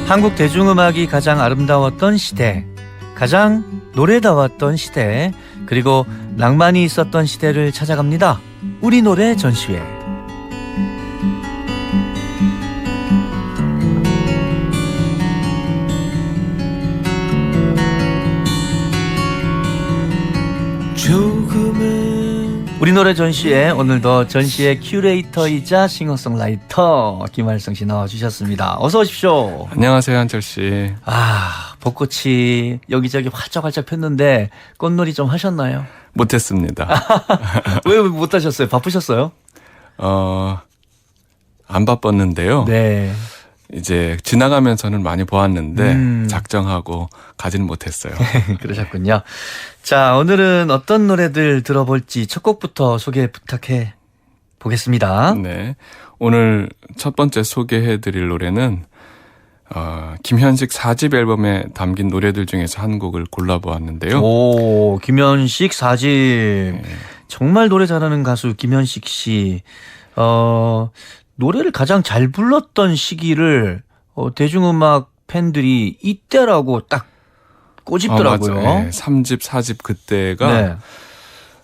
한국 대중음악이 가장 아름다웠던 시대, 가장 노래다웠던 시대, 그리고 낭만이 있었던 시대를 찾아갑니다. 우리 노래 전시회. 우리 노래 전시회, 오늘도 전시회 큐레이터이자 싱어송라이터 김활성 씨 나와주셨습니다. 어서 오십시오. 안녕하세요, 한철 씨. 벚꽃이 여기저기 활짝활짝 폈는데 꽃놀이 좀 하셨나요? 못했습니다. 왜 못하셨어요? 바쁘셨어요? 안 바빴는데요. 네. 이제 지나가면서는 많이 보았는데 작정하고 가지는 못했어요. 그러셨군요. 자, 오늘은 어떤 노래들 들어볼지 첫 곡부터 소개 부탁해 보겠습니다. 네. 오늘 첫 번째 소개해드릴 노래는 김현식 4집 앨범에 담긴 노래들 중에서 한 곡을 골라보았는데요. 오, 김현식 4집. 정말 노래 잘하는 가수 김현식 씨. 노래를 가장 잘 불렀던 시기를 대중음악 팬들이 이때라고 딱 꼬집더라고요. 맞아요. 네, 3집, 4집 그때가 네.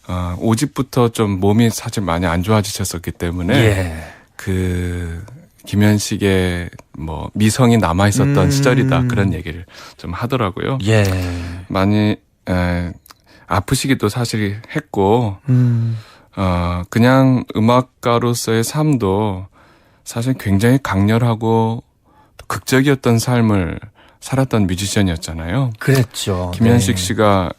5집부터 좀 몸이 사실 많이 안 좋아지셨었기 때문에 그 김현식의 뭐 미성이 남아 있었던 시절이다 그런 얘기를 좀 하더라고요. 예. 많이 아프시기도 사실 했고 그냥 음악가로서의 삶도 사실 굉장히 강렬하고 극적이었던 삶을 살았던 뮤지션이었잖아요. 그랬죠. 김현식 씨가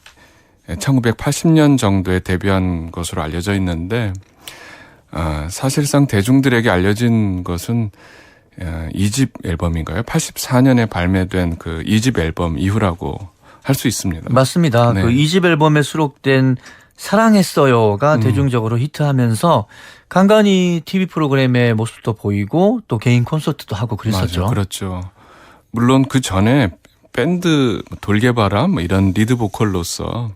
1980년 정도에 데뷔한 것으로 알려져 있는데 사실상 대중들에게 알려진 것은 2집 앨범인가요? 84년에 발매된 그 2집 앨범 이후라고 할 수 있습니다. 맞습니다. 네. 그 2집 앨범에 수록된 사랑했어요가 대중적으로 히트하면서 간간히 TV 프로그램의 모습도 보이고 또 개인 콘서트도 하고 그랬었죠. 맞아요. 그렇죠. 물론 그 전에 밴드 돌개바람 뭐 이런 리드 보컬로서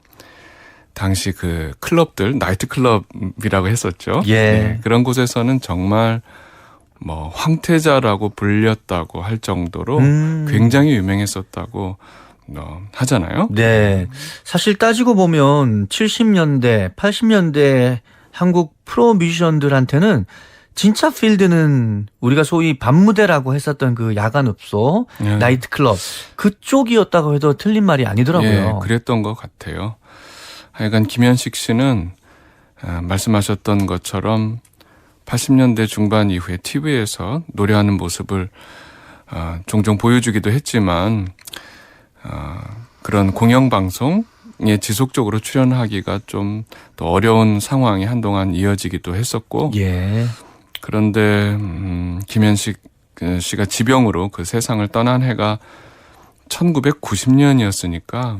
당시 그 클럽들 나이트 클럽이라고 했었죠. 예. 네, 그런 곳에서는 정말 뭐 황태자라고 불렸다고 할 정도로 굉장히 유명했었다고 하잖아요. 네. 사실 따지고 보면 70년대, 80년대 한국 프로 뮤지션들한테는 진짜 필드는 우리가 소위 밤무대라고 했었던 그 야간읍소, 나이트클럽 그쪽이었다고 해도 틀린 말이 아니더라고요. 예, 그랬던 것 같아요. 하여간 김현식 씨는 말씀하셨던 것처럼 80년대 중반 이후에 TV에서 노래하는 모습을 종종 보여주기도 했지만 그런 공영방송에 지속적으로 출연하기가 좀 더 어려운 상황이 한동안 이어지기도 했었고 예. 그런데 김현식 씨가 지병으로 그 세상을 떠난 해가 1990년이었으니까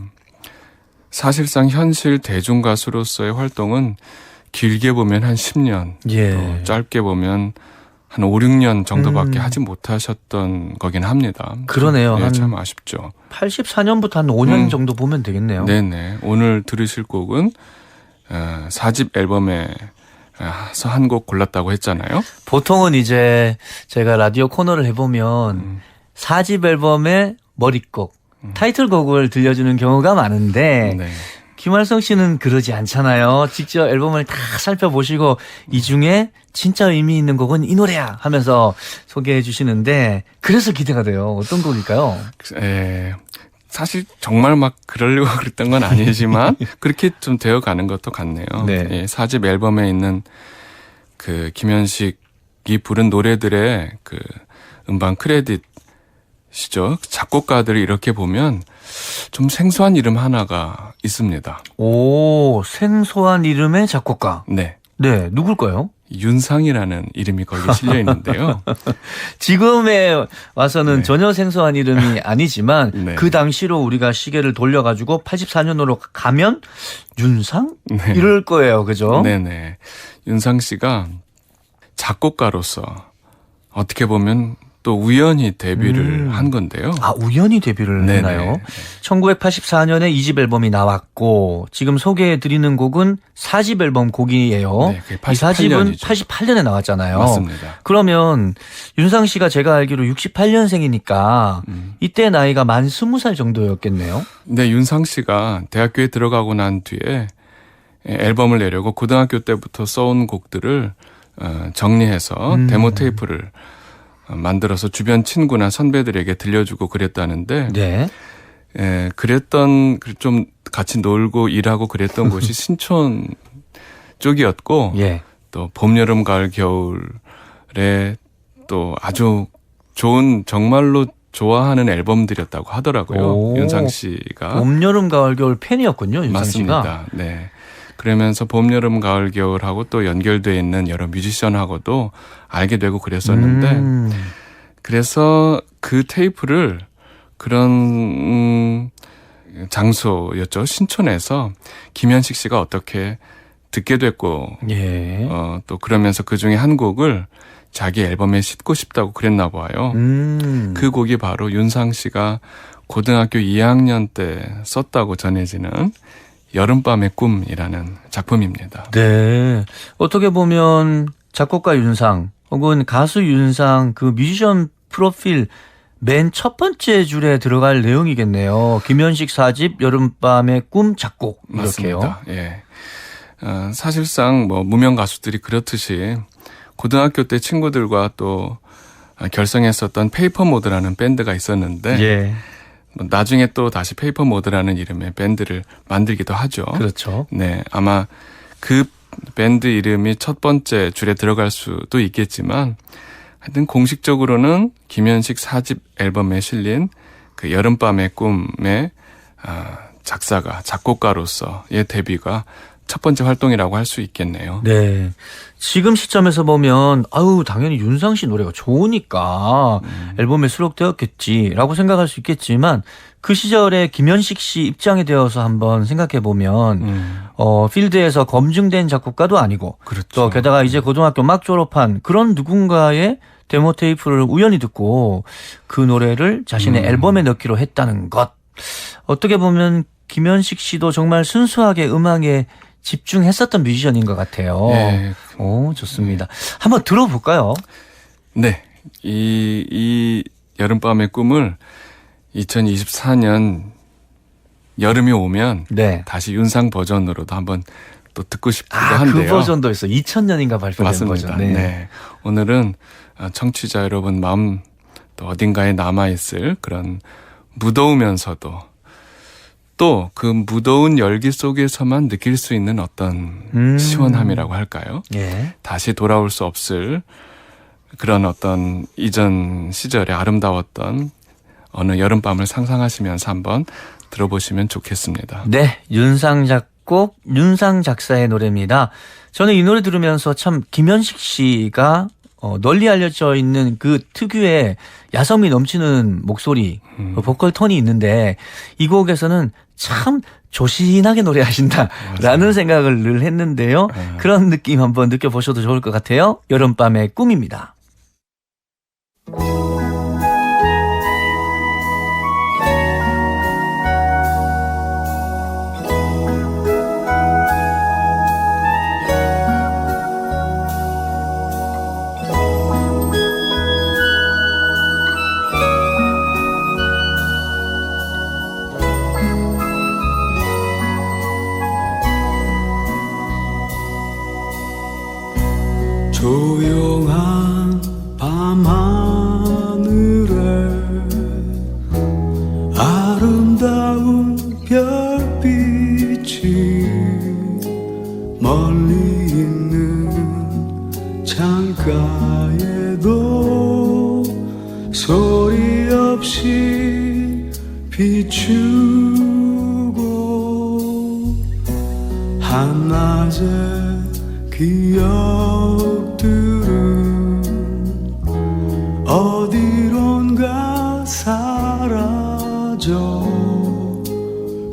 사실상 현실 대중가수로서의 활동은 길게 보면 한 10년, 예. 또 짧게 보면 한 5, 6년 정도밖에 하지 못하셨던 거긴 합니다. 그러네요. 네, 한 참 아쉽죠. 84년부터 한 5년 정도 보면 되겠네요. 네네. 오늘 들으실 곡은 4집 앨범에서 한 곡 골랐다고 했잖아요. 보통은 이제 제가 라디오 코너를 해보면 4집 앨범의 머릿곡, 타이틀곡을 들려주는 경우가 많은데 네. 김활성 씨는 그러지 않잖아요. 직접 앨범을 다 살펴보시고 이 중에 진짜 의미 있는 곡은 이 노래야 하면서 소개해 주시는데 그래서 기대가 돼요. 어떤 곡일까요? 사실 정말 막 그러려고 그랬던 건 아니지만 그렇게 좀 되어가는 것도 같네요. 네. 예, 4집 앨범에 있는 그 김현식이 부른 노래들의 그 음반 크레딧이죠. 작곡가들을 이렇게 보면 좀 생소한 이름 하나가 있습니다. 오, 생소한 이름의 작곡가. 네. 네, 누굴까요? 윤상이라는 이름이 거기에 실려 있는데요. 지금에 와서는 네. 전혀 생소한 이름이 아니지만 네. 그 당시로 우리가 시계를 돌려가지고 84년으로 가면 윤상? 네. 이럴 거예요. 그죠? 네네. 윤상 씨가 작곡가로서 어떻게 보면 또 우연히 데뷔를 한 건데요. 아, 우연히 데뷔를 네네. 했나요? 1984년에 2집 앨범이 나왔고 지금 소개해드리는 곡은 4집 앨범 곡이에요. 네, 그게 이 4집은 88년이죠. 88년에 나왔잖아요. 맞습니다. 그러면 윤상 씨가 제가 알기로 68년생이니까 이때 나이가 만 20살 정도였겠네요. 근데 윤상 씨가 대학교에 들어가고 난 뒤에 앨범을 내려고 고등학교 때부터 써온 곡들을 정리해서 데모 테이프를 만들어서 주변 친구나 선배들에게 들려주고 그랬다는데 네. 그랬던 좀 같이 놀고 일하고 그랬던 곳이 신촌 쪽이었고 예. 또 봄, 여름, 가을, 겨울에 또 아주 좋은 정말로 좋아하는 앨범들이었다고 하더라고요. 오. 윤상 씨가. 봄, 여름, 가을, 겨울 팬이었군요, 윤상 씨가. 맞습니다. 네. 그러면서 봄, 여름, 가을, 겨울하고 또 연결되어 있는 여러 뮤지션하고도 알게 되고 그랬었는데 그래서 그 테이프를 그런 장소였죠. 신촌에서 김현식 씨가 어떻게 듣게 됐고 예. 또 그러면서 그중에 한 곡을 자기 앨범에 싣고 싶다고 그랬나 봐요. 그 곡이 바로 윤상 씨가 고등학교 2학년 때 썼다고 전해지는 여름밤의 꿈이라는 작품입니다. 네. 어떻게 보면 작곡가 윤상 혹은 가수 윤상 그 뮤지션 프로필 맨 첫 번째 줄에 들어갈 내용이겠네요. 김현식 4집 여름밤의 꿈 작곡 이렇게요. 맞습니다. 예. 사실상 뭐 무명 가수들이 그렇듯이 고등학교 때 친구들과 또 결성했었던 페이퍼모드라는 밴드가 있었는데 예. 나중에 또 다시 페이퍼모드라는 이름의 밴드를 만들기도 하죠. 그렇죠. 네, 아마 그 밴드 이름이 첫 번째 줄에 들어갈 수도 있겠지만 하여튼 공식적으로는 김현식 4집 앨범에 실린 그 여름밤의 꿈의 작사가 작곡가로서의 데뷔가 첫 번째 활동이라고 할 수 있겠네요. 네. 지금 시점에서 보면 아유 당연히 윤상 씨 노래가 좋으니까 앨범에 수록되었겠지라고 생각할 수 있겠지만 그 시절에 김현식 씨 입장에 되어서 한번 생각해 보면 필드에서 검증된 작곡가도 아니고 그렇죠. 또 게다가 이제 고등학교 막 졸업한 그런 누군가의 데모 테이프를 우연히 듣고 그 노래를 자신의 앨범에 넣기로 했다는 것. 어떻게 보면 김현식 씨도 정말 순수하게 음악에 집중했었던 뮤지션인 것 같아요. 네. 오, 좋습니다. 한번 들어볼까요? 네. 이 여름밤의 꿈을 2024년 여름이 오면 네. 다시 윤상 버전으로도 한번 또 듣고 싶기도 아, 한데요. 그 버전도 있어. 2000년인가 발표된 맞습니다. 버전. 네. 오늘은 청취자 여러분 마음 또 어딘가에 남아있을 그런 무더우면서도 또 그 무더운 열기 속에서만 느낄 수 있는 어떤 시원함이라고 할까요? 예. 다시 돌아올 수 없을 그런 어떤 이전 시절에 아름다웠던 어느 여름밤을 상상하시면서 한번 들어보시면 좋겠습니다. 네. 윤상 작곡, 윤상 작사의 노래입니다. 저는 이 노래 들으면서 참 김현식 씨가 널리 알려져 있는 그 특유의 야성미 넘치는 목소리, 보컬 톤이 있는데 이 곡에서는 참 조신하게 노래하신다라는 맞아요. 생각을 늘 했는데요. 그런 느낌 한번 느껴보셔도 좋을 것 같아요. 여름밤의 꿈입니다. 조용한 밤하늘에 아름다운 별빛이 멀리 있는 창가에도 소리 없이 비추고 한낮의 기억들은 어디론가 사라져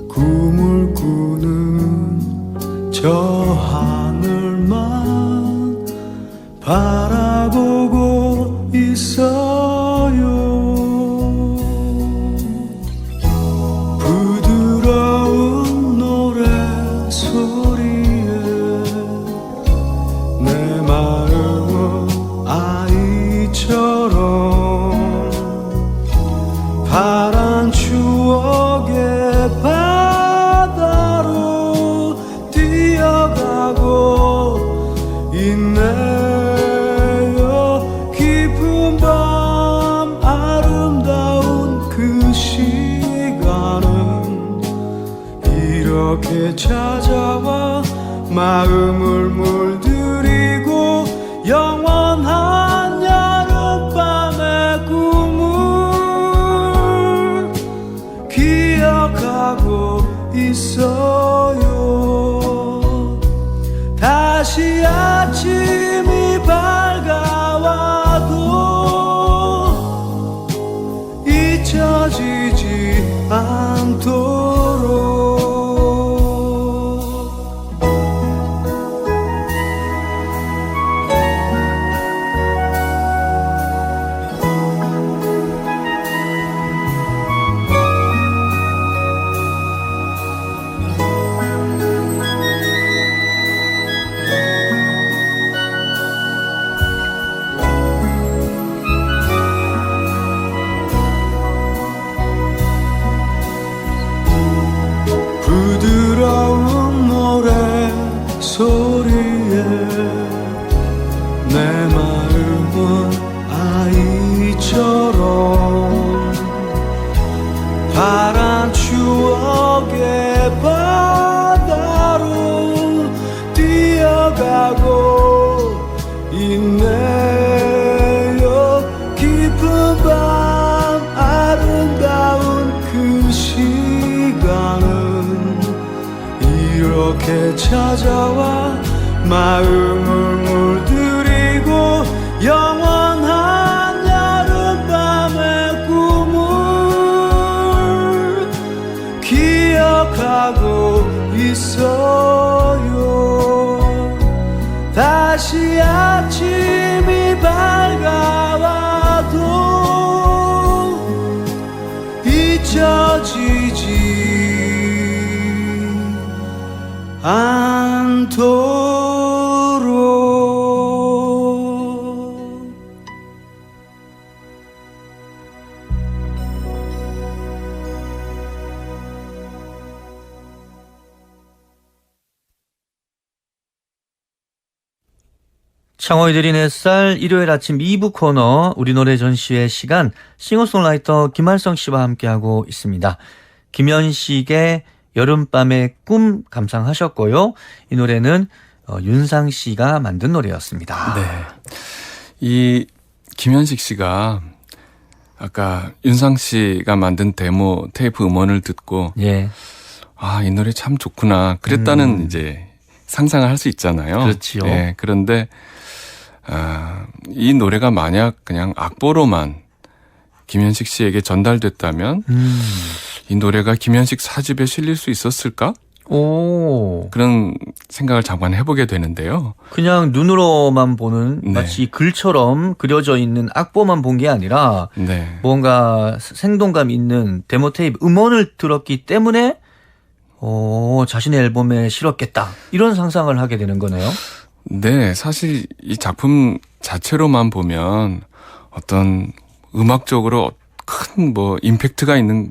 꿈을 꾸는 저 하늘만 바라보고 있어 이렇게 찾아와 마음을 물들이고 영원한 여름밤의 꿈을 기억하고 있어요. 다시 아침이 밝아와도 잊혀지지 않도록 부드러운 노래 소리에 내 마음은 아이처럼 파란 추억의 바다로 뛰어가고 있네요. 깊은 밤 아름다운 그 시간은 이렇게 찾아와 마음을 물들이고 영원한 여름밤의 꿈을 기억하고 있어요. 다시 아침이 밝아와도 잊혀지지 않도록. 창호이들인 햇살 일요일 아침 2부 코너 우리 노래 전시회 시간 싱어송라이터 김할성 씨와 함께하고 있습니다. 김현식의 여름밤의 꿈 감상하셨고요. 이 노래는 윤상 씨가 만든 노래였습니다. 네. 이 김현식 씨가 아까 윤상 씨가 만든 데모 테이프 음원을 듣고 예. 아, 이 노래 참 좋구나. 그랬다는 이제 상상을 할 수 있잖아요. 그렇지요. 네, 그런데 이 노래가 만약 그냥 악보로만 김현식 씨에게 전달됐다면 이 노래가 김현식 사집에 실릴 수 있었을까? 오. 그런 생각을 잠깐 해보게 되는데요. 그냥 눈으로만 보는 네. 마치 글처럼 그려져 있는 악보만 본 게 아니라 네. 뭔가 생동감 있는 데모 테이프 음원을 들었기 때문에 자신의 앨범에 실었겠다. 이런 상상을 하게 되는 거네요. 네, 사실 이 작품 자체로만 보면 어떤 음악적으로 큰 임팩트가 있는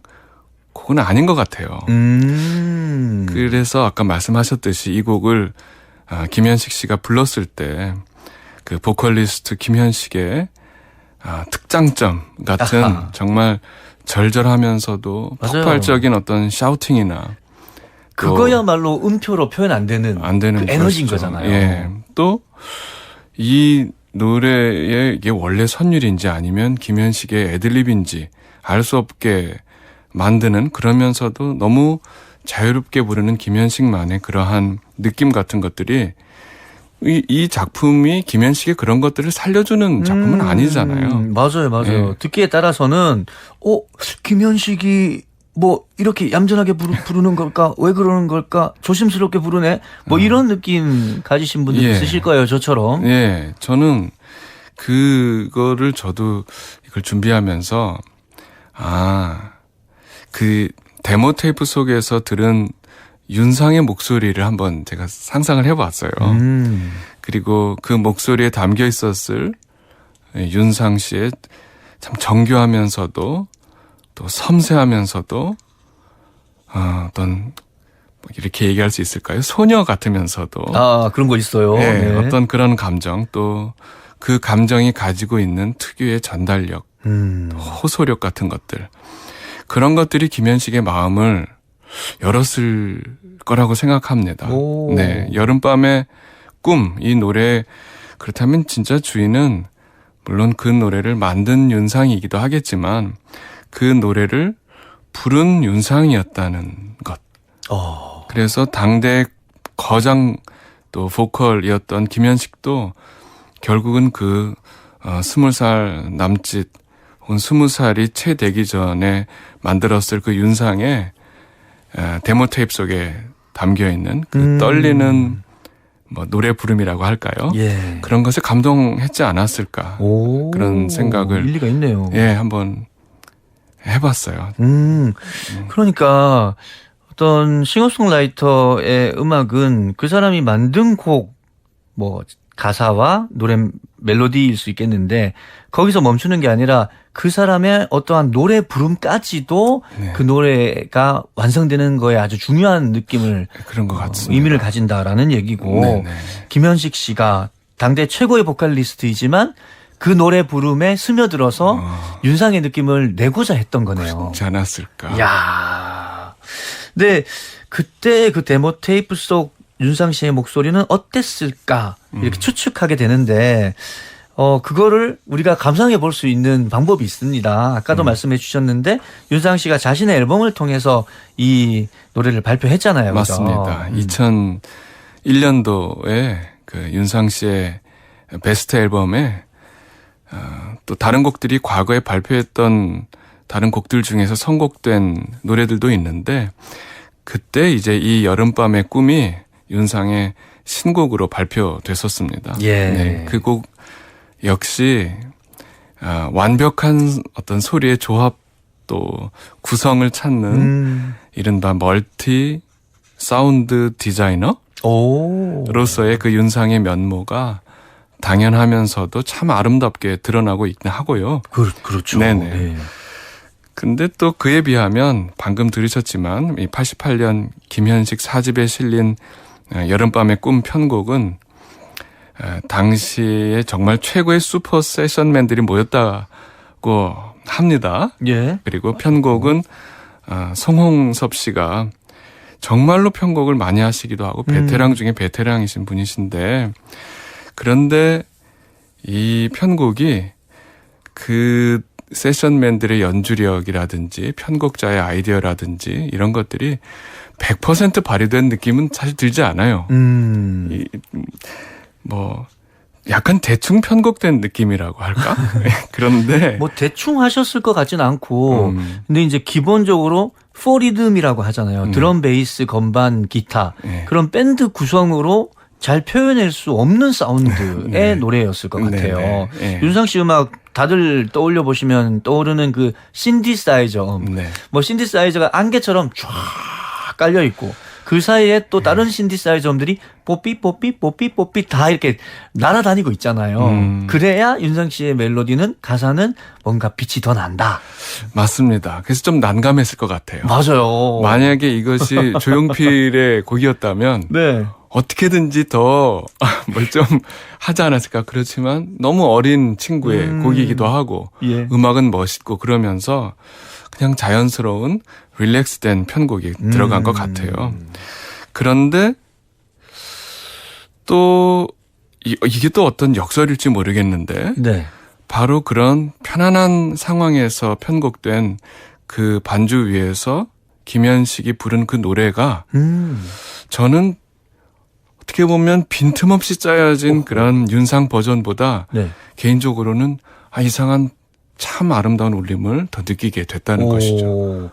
곡은 아닌 것 같아요. 그래서 아까 말씀하셨듯이 이 곡을 김현식 씨가 불렀을 때 그 보컬리스트 김현식의 특장점 같은 아하. 정말 절절하면서도 맞아요. 폭발적인 어떤 샤우팅이나 그거야말로 음표로 표현 안 되는 그 에너지인 것이죠. 거잖아요. 예. 또 이 노래의 이게 원래 선율인지 아니면 김현식의 애드립인지 알 수 없게 만드는 그러면서도 너무 자유롭게 부르는 김현식만의 그러한 느낌 같은 것들이 이 작품이 김현식의 그런 것들을 살려주는 작품은 아니잖아요. 맞아요, 맞아요. 예. 듣기에 따라서는 김현식이 이렇게 얌전하게 부르는 걸까? 왜 그러는 걸까? 조심스럽게 부르네? 이런 느낌 가지신 분들 예. 있으실 거예요, 저처럼. 예, 저는 그거를 저도 이걸 준비하면서 그 데모 테이프 속에서 들은 윤상의 목소리를 한번 제가 상상을 해봤어요. 그리고 그 목소리에 담겨 있었을 윤상 씨의 참 정교하면서도 또 섬세하면서도 어떤 이렇게 얘기할 수 있을까요? 소녀 같으면서도 그런 거 있어요. 네, 네. 어떤 그런 감정 또 그 감정이 가지고 있는 특유의 전달력, 호소력 같은 것들 그런 것들이 김현식의 마음을 열었을 거라고 생각합니다. 오. 네, 여름밤의 꿈, 이 노래 그렇다면 진짜 주인은 물론 그 노래를 만든 윤상이기도 하겠지만 그 노래를 부른 윤상이었다는 것. 그래서 당대 거장 또 보컬이었던 김현식도 결국은 그 20살 남짓 혹은 20살이 채 되기 전에 만들었을 그 윤상의 데모 테이프 속에 담겨 있는 그 떨리는 뭐 노래 부름이라고 할까요? 예. 그런 것에 감동했지 않았을까? 오. 그런 생각을 일리가 있네요. 예, 한번 해봤어요. 그러니까 어떤 싱어송라이터의 음악은 그 사람이 만든 곡, 뭐 가사와 노래 멜로디일 수 있겠는데 거기서 멈추는 게 아니라 그 사람의 어떠한 노래 부름까지도 네. 그 노래가 완성되는 거에 아주 중요한 느낌을 그런 것 같습니다. 의미를 가진다라는 얘기고 네네. 김현식 씨가 당대 최고의 보컬리스트이지만 그 노래 부름에 스며들어서 윤상의 느낌을 내고자 했던 거네요. 그렇지 않았을까? 야. 근데 그때 그 데모 테이프 속 윤상 씨의 목소리는 어땠을까 이렇게 추측하게 되는데 그거를 우리가 감상해 볼 수 있는 방법이 있습니다. 아까도 말씀해 주셨는데 윤상 씨가 자신의 앨범을 통해서 이 노래를 발표했잖아요. 그죠? 맞습니다. 2001년도에 그 윤상 씨의 베스트 앨범에 또 다른 곡들이 과거에 발표했던 다른 곡들 중에서 선곡된 노래들도 있는데 그때 이제 이 여름밤의 꿈이 윤상의 신곡으로 발표됐었습니다. 예. 네, 그 곡 역시 완벽한 어떤 소리의 조합 또 구성을 찾는 이른바 멀티 사운드 디자이너로서의 그 윤상의 면모가 당연하면서도 참 아름답게 드러나고 있긴 하고요. 그렇죠. 네네. 네. 근데 또 그에 비하면 방금 들으셨지만 이 88년 김현식 4집에 실린 여름밤의 꿈 편곡은 당시에 정말 최고의 슈퍼 세션맨들이 모였다고 합니다. 예. 그리고 편곡은 송홍섭 씨가 정말로 편곡을 많이 하시기도 하고 베테랑 중에 베테랑이신 분이신데 그런데 이 편곡이 그 세션맨들의 연주력이라든지 편곡자의 아이디어라든지 이런 것들이 100% 발휘된 느낌은 사실 들지 않아요. 뭐 약간 대충 편곡된 느낌이라고 할까? 그런데 뭐 대충 하셨을 것 같지는 않고 근데 이제 기본적으로 포리듬이라고 하잖아요. 드럼, 베이스, 건반, 기타 네. 그런 밴드 구성으로 잘 표현할 수 없는 사운드의 네. 노래였을 것 같아요. 네, 네. 윤상 씨 음악 다들 떠올려 보시면 떠오르는 그 신디사이저 네. 뭐 신디사이저가 안개처럼 쫙 깔려 있고 그 사이에 또 다른 신디사이저음들이 뽀삐 다 이렇게 날아다니고 있잖아요. 그래야 윤상 씨의 멜로디는 가사는 뭔가 빛이 더 난다. 맞습니다. 그래서 좀 난감했을 것 같아요. 맞아요. 만약에 이것이 조용필의 곡이었다면 네. 어떻게든지 더 뭘 좀 하지 않았을까. 그렇지만 너무 어린 친구의 곡이기도 하고 예. 음악은 멋있고 그러면서 그냥 자연스러운 릴렉스된 편곡이 들어간 것 같아요. 그런데 또 이게 또 어떤 역설일지 모르겠는데 네. 바로 그런 편안한 상황에서 편곡된 그 반주 위에서 김현식이 부른 그 노래가 저는 어떻게 보면 빈틈없이 짜여진 그런 윤상 버전보다 네. 개인적으로는 이상한 참 아름다운 울림을 더 느끼게 됐다는 것이죠.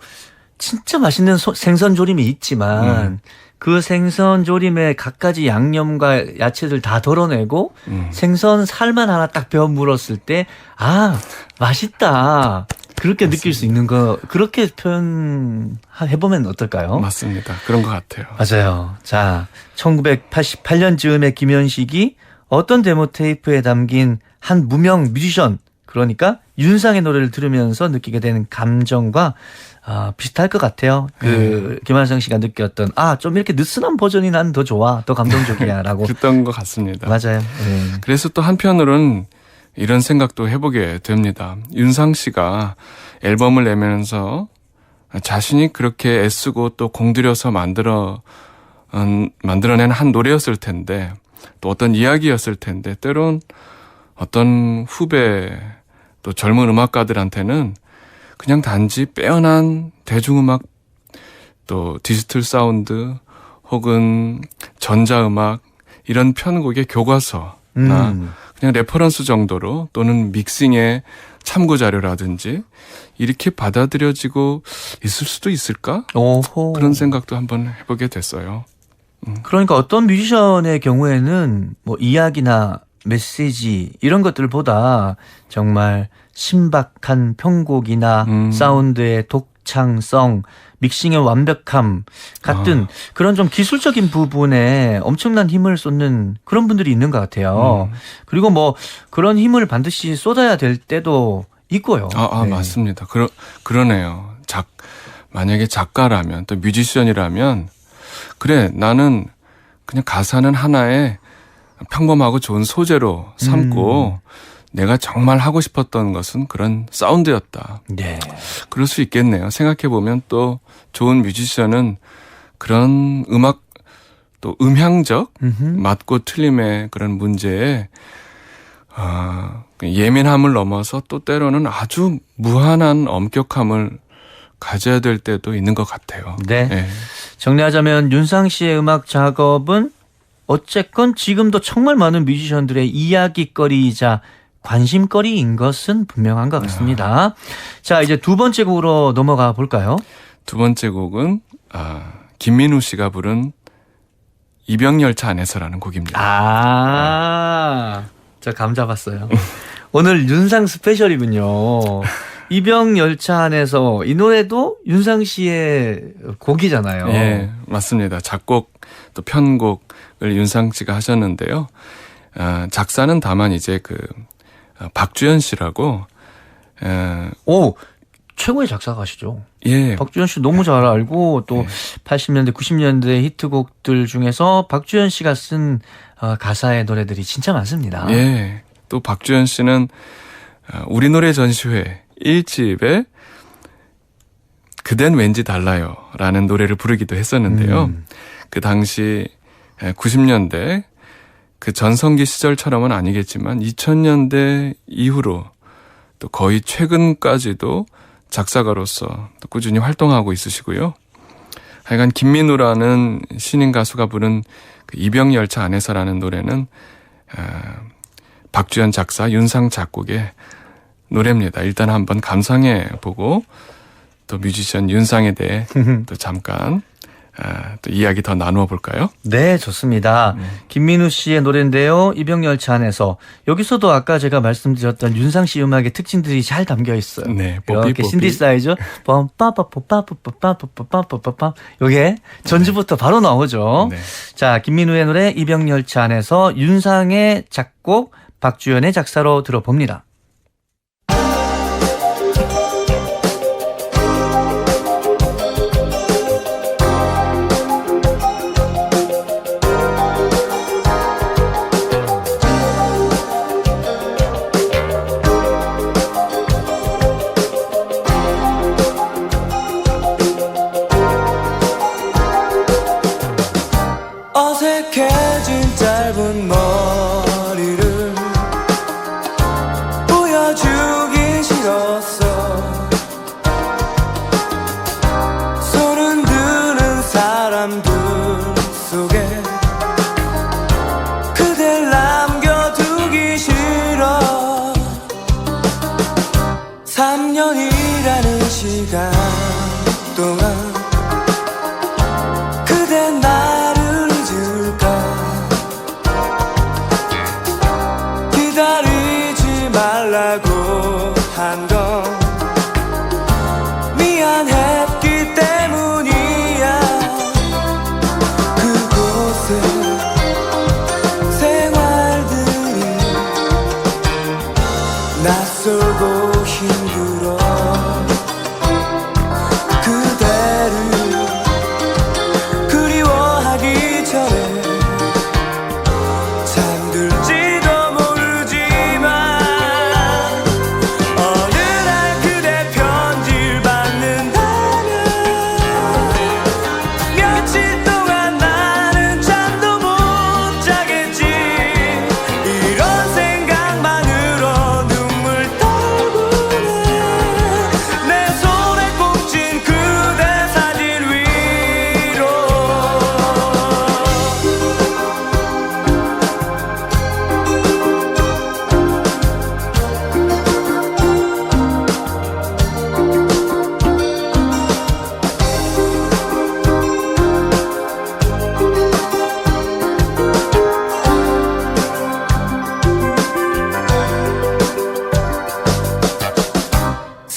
진짜 맛있는 생선 조림이 있지만 그 생선 조림에 갖가지 양념과 야채들 다 덜어내고 생선 살만 하나 딱 베어 물었을 때 맛있다. 그렇게 맞습니다. 느낄 수 있는 거 그렇게 표현해보면 어떨까요? 맞습니다. 그런 것 같아요. 맞아요. 자, 1988년 즈음에 김현식이 어떤 데모 테이프에 담긴 한 무명 뮤지션 그러니까 윤상의 노래를 들으면서 느끼게 되는 감정과 비슷할 것 같아요. 김한성 씨가 느꼈던 좀 이렇게 느슨한 버전이 난 더 좋아, 더 감동적이야라고. 그랬던 것 같습니다. 맞아요. 네. 그래서 또 한편으로는 이런 생각도 해보게 됩니다. 윤상 씨가 앨범을 내면서 자신이 그렇게 애쓰고 또 공들여서 만들어낸 한 노래였을 텐데, 또 어떤 이야기였을 텐데, 때론 어떤 후배 또 젊은 음악가들한테는 그냥 단지 빼어난 대중음악 또 디지털 사운드 혹은 전자음악 이런 편곡의 교과서나 그냥 레퍼런스 정도로 또는 믹싱의 참고 자료라든지 이렇게 받아들여지고 있을 수도 있을까? 오호. 그런 생각도 한번 해보게 됐어요. 그러니까 어떤 뮤지션의 경우에는 뭐 이야기나 메시지 이런 것들보다 정말 신박한 편곡이나 사운드의 독창성, 믹싱의 완벽함 같은 그런 좀 기술적인 부분에 엄청난 힘을 쏟는 그런 분들이 있는 것 같아요. 그리고 뭐 그런 힘을 반드시 쏟아야 될 때도 있고요. 네. 맞습니다. 그러네요. 만약에 작가라면 또 뮤지션이라면 그래, 나는 그냥 가사는 하나의 평범하고 좋은 소재로 삼고 내가 정말 하고 싶었던 것은 그런 사운드였다. 네. 그럴 수 있겠네요. 생각해보면 또 좋은 뮤지션은 그런 음악 또 음향적 맞고 틀림의 그런 문제에 예민함을 넘어서 또 때로는 아주 무한한 엄격함을 가져야 될 때도 있는 것 같아요. 네. 네. 정리하자면 윤상 씨의 음악 작업은 어쨌건 지금도 정말 많은 뮤지션들의 이야기거리이자 관심거리인 것은 분명한 것 같습니다. 자, 이제 두 번째 곡으로 넘어가 볼까요? 두 번째 곡은 김민우 씨가 부른 이병열차 안에서라는 곡입니다. 저 감 잡았어요. 오늘 윤상 스페셜이군요. 이병열차 안에서 이 노래도 윤상 씨의 곡이잖아요. 예, 맞습니다. 작곡 또 편곡을 윤상 씨가 하셨는데요. 작사는 다만 이제 박주현 씨라고 오, 최고의 작사가시죠. 예. 박주현 씨 너무 잘 알고 또 80년대, 90년대 히트곡들 중에서 박주현 씨가 쓴 가사의 노래들이 진짜 많습니다. 예. 또 박주현 씨는 우리 노래 전시회 1집에 그댄 왠지 달라요 라는 노래를 부르기도 했었는데요. 그 당시 90년대 그 전성기 시절처럼은 아니겠지만 2000년대 이후로 또 거의 최근까지도 작사가로서 또 꾸준히 활동하고 있으시고요. 하여간 김민우라는 신인 가수가 부른 그 이병열차 안에서라는 노래는 박주현 작사, 윤상 작곡의 노래입니다. 일단 한번 감상해 보고 또 뮤지션 윤상에 대해 또 잠깐 또 이야기 더 나누어 볼까요? 네, 좋습니다. 김민우 씨의 노래인데요. 이병열차 안에서 여기서도 아까 제가 말씀드렸던 윤상 씨 음악의 특징들이 잘 담겨 있어요. 네, 이렇게 신디사이저 빰빠빠빠빠빠빠빠빠빠빰 요게 전주부터 바로 나오죠. 네. 자, 김민우의 노래 이병열차 안에서 윤상의 작곡, 박주현의 작사로 들어봅니다. 어색해진 짧은 머리를 보여주기 싫었어. 손은 드는 사람들 속에 그댈 남겨두기 싫어. 3년이라는 시간 동안 그대 나를 잊을까. 기다리지 말라고 한 건 미안했기 때문이야. 그곳에 생활들이 낯설고 힘들어. 그대를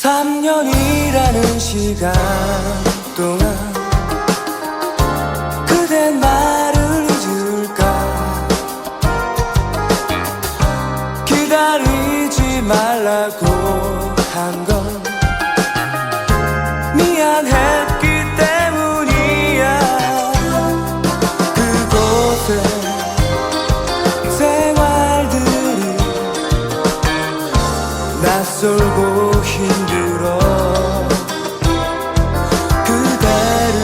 3년이라는 시간 동안 그댄 나를 잊을까 기다리지 말라고 한 건 미안했기 때문이야 그곳에 생활들이 낯설고 힘들어 그대를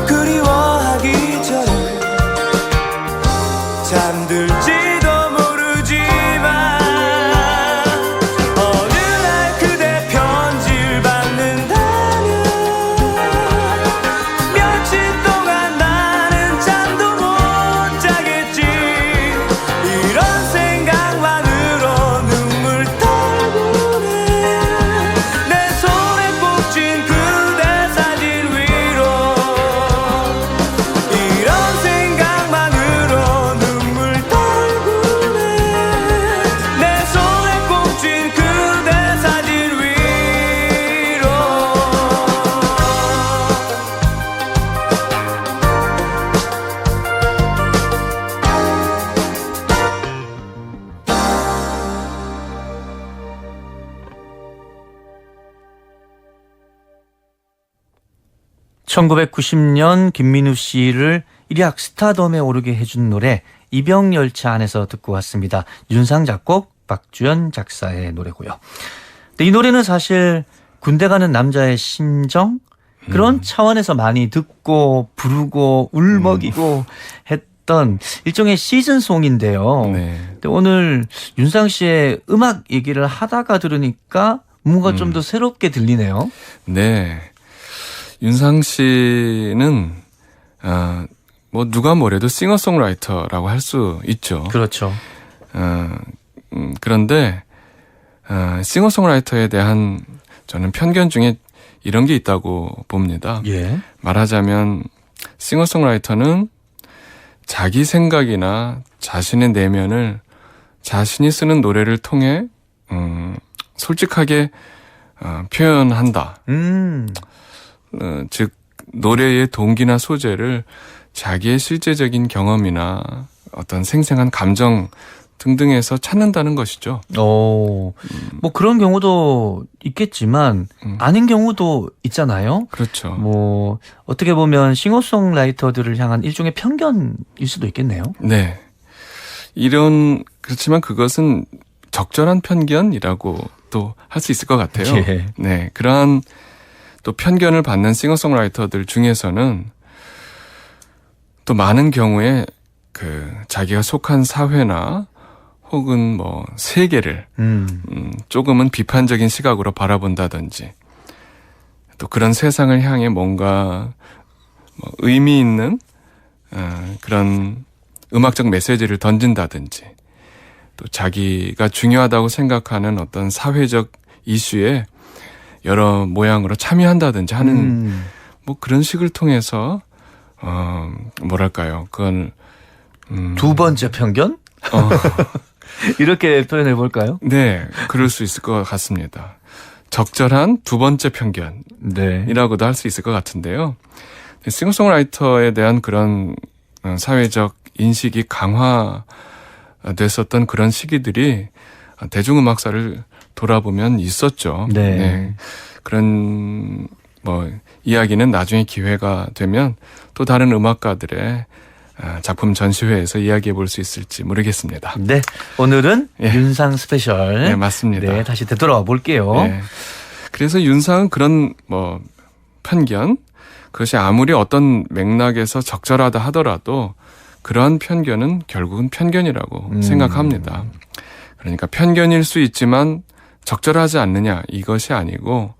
그리워하기 전에 잠들지도 모르지만 어느 날 그대 편지를 받는다면 며칠 동안 나는 잠도 못 자겠지 이런 생각만으로 눈물 떨구네 내 손에 꼭 쥔 그대 사진 위로 이런 생각만으로 눈물 떨구네 내 손에 꼭 쥔 그대 사진 위로 (1990년) 김민우 씨를 일약 스타덤에 오르게 해준 노래 이병열차 안에서 듣고 왔습니다. 윤상 작곡, 박주연 작사의 노래고요. 근데 이 노래는 사실 군대 가는 남자의 심정 그런 차원에서 많이 듣고 부르고 울먹이고 했던 일종의 시즌송인데요. 네. 근데 오늘 윤상 씨의 음악 얘기를 하다가 들으니까 뭔가 좀 더 새롭게 들리네요. 네. 윤상 씨는 뭐 누가 뭐래도 싱어송라이터라고 할 수 있죠. 그렇죠. 그런데 싱어송라이터에 대한 저는 편견 중에 이런 게 있다고 봅니다. 예. 말하자면 싱어송라이터는 자기 생각이나 자신의 내면을 자신이 쓰는 노래를 통해 솔직하게 표현한다. 즉 노래의 동기나 소재를 자기의 실제적인 경험이나 어떤 생생한 감정 등등에서 찾는다는 것이죠. 뭐 그런 경우도 있겠지만 아닌 경우도 있잖아요. 그렇죠. 뭐 어떻게 보면 싱어송라이터들을 향한 일종의 편견일 수도 있겠네요. 네. 그렇지만 그것은 적절한 편견이라고 또 할 수 있을 것 같아요. 예. 네. 그러한 또 편견을 받는 싱어송라이터들 중에서는 또 많은 경우에 자기가 속한 사회나 혹은 뭐 세계를 조금은 비판적인 시각으로 바라본다든지 또 그런 세상을 향해 뭔가 뭐 의미 있는 그런 음악적 메시지를 던진다든지 또 자기가 중요하다고 생각하는 어떤 사회적 이슈에 여러 모양으로 참여한다든지 하는 뭐 그런 식을 통해서 뭐랄까요? 그건 두 번째 편견? 이렇게 표현해 볼까요? 네, 그럴 수 있을 것 같습니다. 적절한 두 번째 편견이라고도 네. 할 수 있을 것 같은데요. 싱어송라이터에 대한 그런 사회적 인식이 강화됐었던 그런 시기들이 대중음악사를 돌아보면 있었죠. 네. 그런 뭐 이야기는 나중에 기회가 되면 또 다른 음악가들의 작품 전시회에서 이야기해 볼 수 있을지 모르겠습니다. 네. 오늘은 예. 윤상 스페셜. 네, 맞습니다. 네, 다시 되돌아와 볼게요. 네. 그래서 윤상은 그런 뭐 편견, 그것이 아무리 어떤 맥락에서 적절하다 하더라도 그러한 편견은 결국은 편견이라고 생각합니다. 그러니까 편견일 수 있지만 적절하지 않느냐 이것이 아니고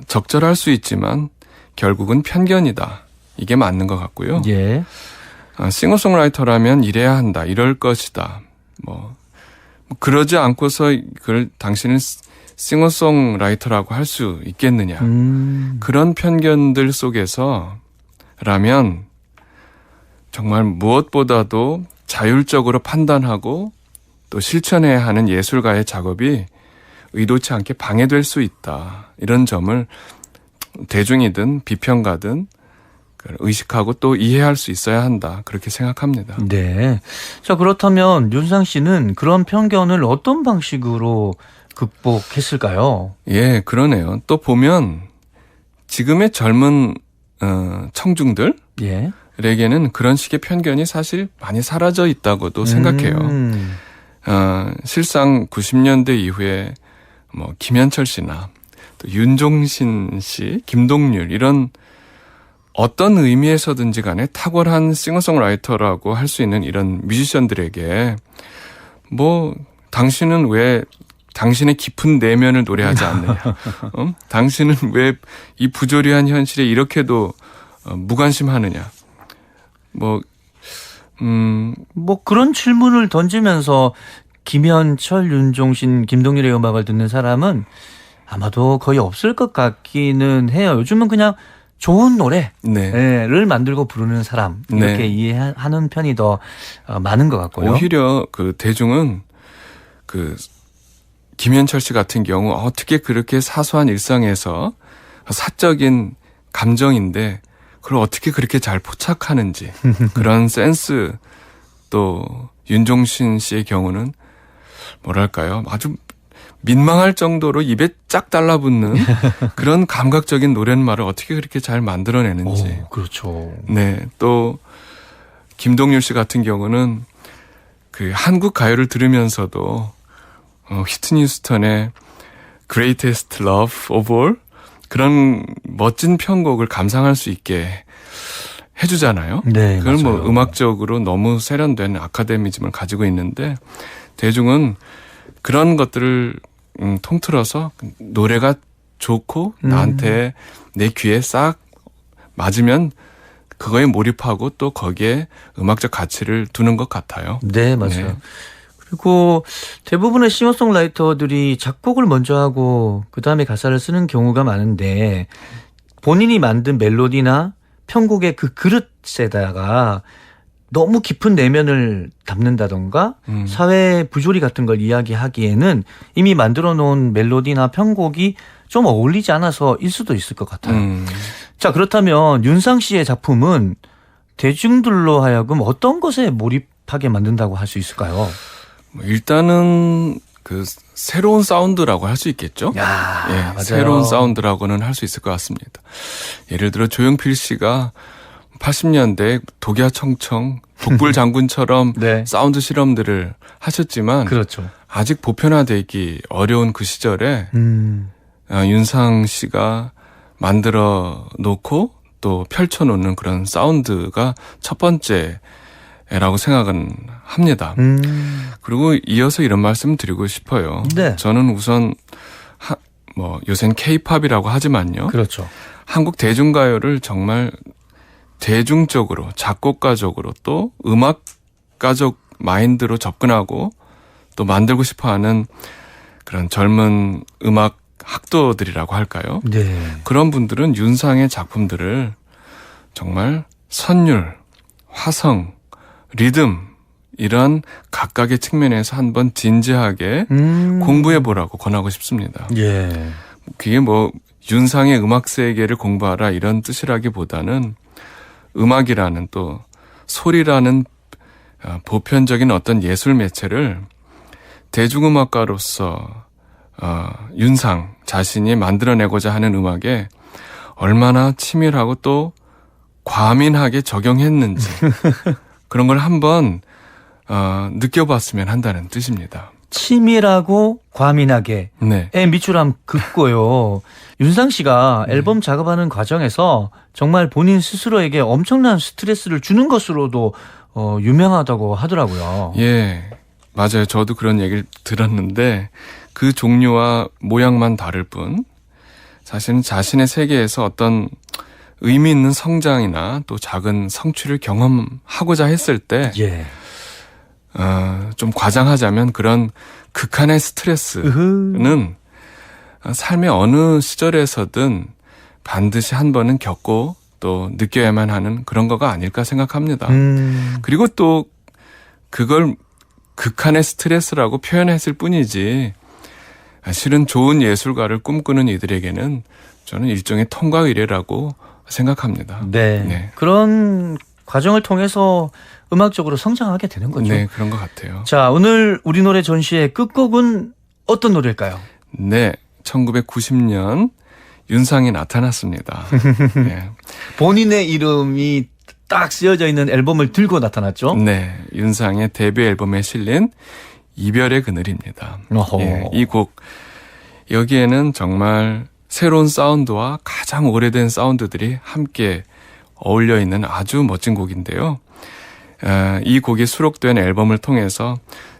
적절할 수 있지만 결국은 편견이다. 이게 맞는 것 같고요. 예. 싱어송라이터라면 이래야 한다. 이럴 것이다. 뭐 그러지 않고서 그걸 당신은 싱어송라이터라고 할 수 있겠느냐. 그런 편견들 속에서라면 정말 무엇보다도 자율적으로 판단하고 또 실천해야 하는 예술가의 작업이 의도치 않게 방해될 수 있다. 이런 점을 대중이든 비평가든 의식하고 또 이해할 수 있어야 한다. 그렇게 생각합니다. 네. 자, 그렇다면 윤상 씨는 그런 편견을 어떤 방식으로 극복했을까요? 예, 그러네요. 또 보면 지금의 젊은 청중들 예. 에게는 그런 식의 편견이 사실 많이 사라져 있다고도 생각해요. 실상 90년대 이후에 뭐 김현철 씨나 또 윤종신 씨, 김동률 이런 어떤 의미에서든지 간에 탁월한 싱어송라이터라고 할 수 있는 이런 뮤지션들에게 뭐 당신은 왜 당신의 깊은 내면을 노래하지 않느냐. 당신은 왜 이 부조리한 현실에 이렇게도 무관심하느냐. 뭐 그런 질문을 던지면서 김현철, 윤종신, 김동률의 음악을 듣는 사람은 아마도 거의 없을 것 같기는 해요. 요즘은 그냥 좋은 노래를 만들고 부르는 사람 이렇게 네. 이해하는 편이 더 많은 것 같고요. 오히려 그 대중은 그 김현철 씨 같은 경우 어떻게 그렇게 사소한 일상에서 사적인 감정인데 그걸 어떻게 그렇게 잘 포착하는지 그런 센스 또 윤종신 씨의 경우는 뭐랄까요 아주 민망할 정도로 입에 쫙 달라붙는 그런 감각적인 노랫말을 어떻게 그렇게 잘 만들어내는지. 오, 그렇죠. 네, 또 김동률 씨 같은 경우는 그 한국 가요를 들으면서도 휘트니 휴스턴의 Greatest Love of All 그런 멋진 편곡을 감상할 수 있게 해주잖아요. 네, 그걸 맞아요. 뭐 음악적으로 너무 세련된 아카데미즘을 가지고 있는데 대중은 그런 것들을 통틀어서 노래가 좋고 나한테 내 귀에 싹 맞으면 그거에 몰입하고 또 거기에 음악적 가치를 두는 것 같아요. 네, 맞아요. 네. 그리고 대부분의 싱어송라이터들이 작곡을 먼저 하고 그다음에 가사를 쓰는 경우가 많은데 본인이 만든 멜로디나 편곡의 그 그릇에다가 너무 깊은 내면을 담는다던가 사회 부조리 같은 걸 이야기하기에는 이미 만들어 놓은 멜로디나 편곡이 좀 어울리지 않아서일 수도 있을 것 같아요. 자, 그렇다면 윤상 씨의 작품은 대중들로 하여금 어떤 것에 몰입하게 만든다고 할 수 있을까요? 일단은 그 새로운 사운드라고 할 수 있겠죠. 야, 예, 맞아요. 새로운 사운드라고는 할 수 있을 것 같습니다. 예를 들어 조용필 씨가 80년대 독야 청청, 북불 장군처럼 네. 사운드 실험들을 하셨지만 그렇죠. 아직 보편화되기 어려운 그 시절에 윤상 씨가 만들어 놓고 또 펼쳐놓는 그런 사운드가 첫 번째라고 생각은 합니다. 그리고 이어서 이런 말씀 드리고 싶어요. 네. 저는 우선 요새는 K-팝이라고 하지만요. 그렇죠. 한국 대중가요를 정말 대중적으로 작곡가적으로 또 음악가적 마인드로 접근하고 또 만들고 싶어하는 그런 젊은 음악 학도들이라고 할까요? 네. 그런 분들은 윤상의 작품들을 정말 선율, 화성, 리듬 이런 각각의 측면에서 한번 진지하게 공부해보라고 권하고 싶습니다. 예. 그게 뭐 윤상의 음악 세계를 공부하라 이런 뜻이라기보다는 음악이라는 또 소리라는 보편적인 어떤 예술 매체를 대중음악가로서 윤상 자신이 만들어내고자 하는 음악에 얼마나 치밀하고 또 과민하게 적용했는지 그런 걸 한번 느껴봤으면 한다는 뜻입니다. 치밀하고 과민하게 네. 밑줄함 긋고요. 윤상 씨가 앨범 작업하는 과정에서 정말 본인 스스로에게 엄청난 스트레스를 주는 것으로도 유명하다고 하더라고요. 예, 맞아요. 저도 그런 얘기를 들었는데 그 종류와 모양만 다를 뿐 사실은 자신의 세계에서 어떤 의미 있는 성장이나 또 작은 성취를 경험하고자 했을 때 예. 좀 과장하자면 그런 극한의 스트레스는 삶의 어느 시절에서든 반드시 한 번은 겪고 또 느껴야만 하는 그런 거가 아닐까 생각합니다. 그리고 또 그걸 극한의 스트레스라고 표현했을 뿐이지 실은 좋은 예술가를 꿈꾸는 이들에게는 저는 일종의 통과 의례라고 생각합니다. 네. 네. 그런 과정을 통해서 음악적으로 성장하게 되는 거죠. 네, 그런 것 같아요. 자, 오늘 우리 노래 전시의 끝곡은 어떤 노래일까요? 네, 1990년 윤상이 나타났습니다. 네. 본인의 이름이 딱 쓰여져 있는 앨범을 들고 나타났죠. 네, 윤상의 데뷔 앨범에 실린 이별의 그늘입니다. 예, 이 곡 여기에는 정말 새로운 사운드와 가장 오래된 사운드들이 함께 어울려 있는 아주 멋진 곡인데요. 이 곡이 수록된 앨범을 통해서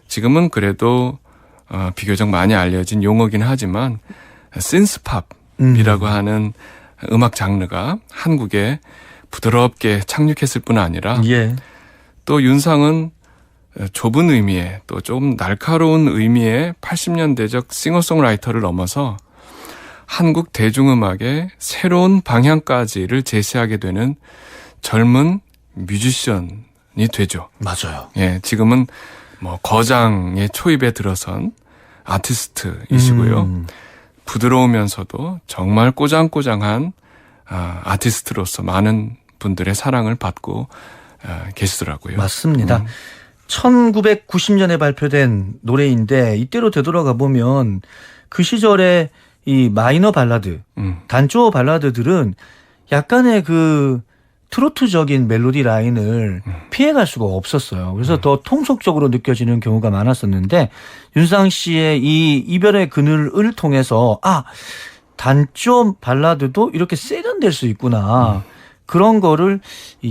지금은 그래도 비교적 많이 알려진 용어긴 하지만 신스팝이라고 하는 음악 장르가 한국에 부드럽게 착륙했을 뿐 아니라 예. 또 윤상은 좁은 의미의 또 좀 날카로운 의미의 80년대적 싱어송라이터를 넘어서 한국 대중음악의 새로운 방향까지를 제시하게 되는 젊은 뮤지션이 되죠. 맞아요. 예, 지금은 뭐 거장의 초입에 들어선 아티스트이시고요. 부드러우면서도 정말 꼬장꼬장한 아티스트로서 많은 분들의 사랑을 받고 계시더라고요. 맞습니다. 1990년에 발표된 노래인데 이때로 되돌아가 보면 그 시절에 이 마이너 발라드, 단조 발라드들은 약간의 그 트로트적인 멜로디 라인을 피해갈 수가 없었어요. 그래서 더 통속적으로 느껴지는 경우가 많았었는데 윤상 씨의 이 이별의 그늘을 통해서 단조 발라드도 이렇게 세련될 수 있구나. 그런 거를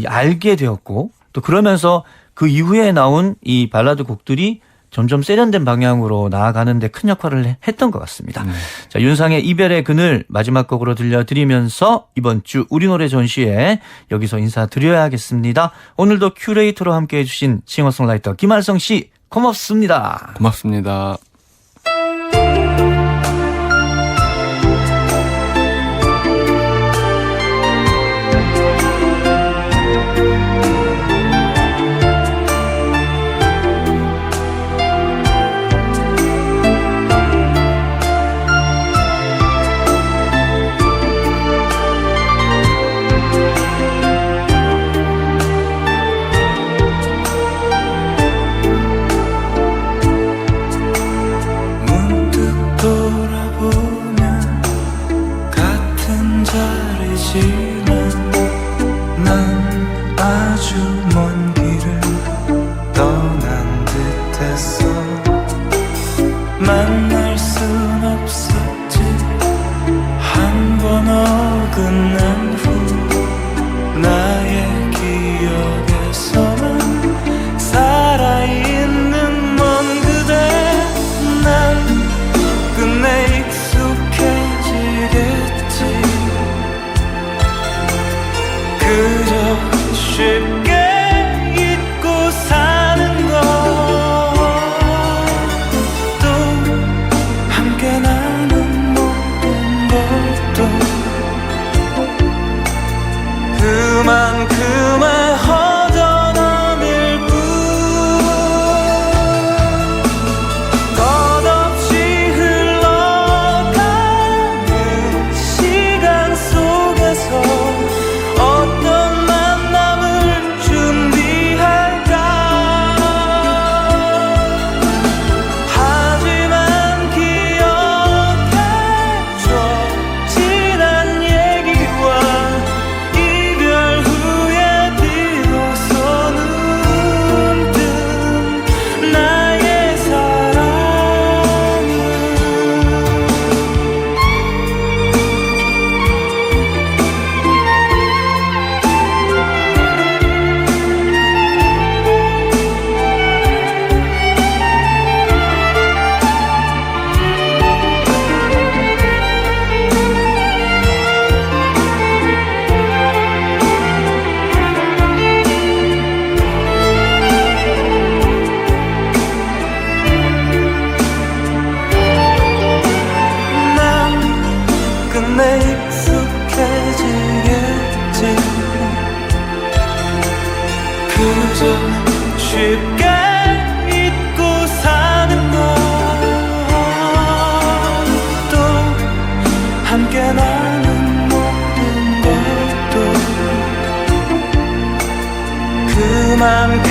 알게 되었고 또 그러면서 그 이후에 나온 이 발라드 곡들이 점점 세련된 방향으로 나아가는데 큰 역할을 했던 것 같습니다. 자, 윤상의 이별의 그늘 마지막 곡으로 들려드리면서 이번 주 우리 노래 전시회 여기서 인사드려야겠습니다. 오늘도 큐레이터로 함께해 주신 싱어송라이터 김알성 씨 고맙습니다. 고맙습니다. 난 아주 먼 길을 떠난 듯했어. 만날 순 없었지. 한 번 어긋난 후 나의 기억에서만 살아있는 먼 그대. 난 끝내 익숙해지겠지. 그저 쉽게 잊고 사는 것. 또 함께 나눈 모든 것도 그만큼의 허전함일 뿐. 끝없이 흘러가는 시간 속에서 어떤 만남을 준비할까. 하지만 기억해줘. 지난 얘기와 이별 후에 비로소 눈뜬 나의 사랑은. 난 끝내 익숙해지겠지. 그저 쉽게 잊고 사는 것. 함께 나눈 모든 것도 그만큼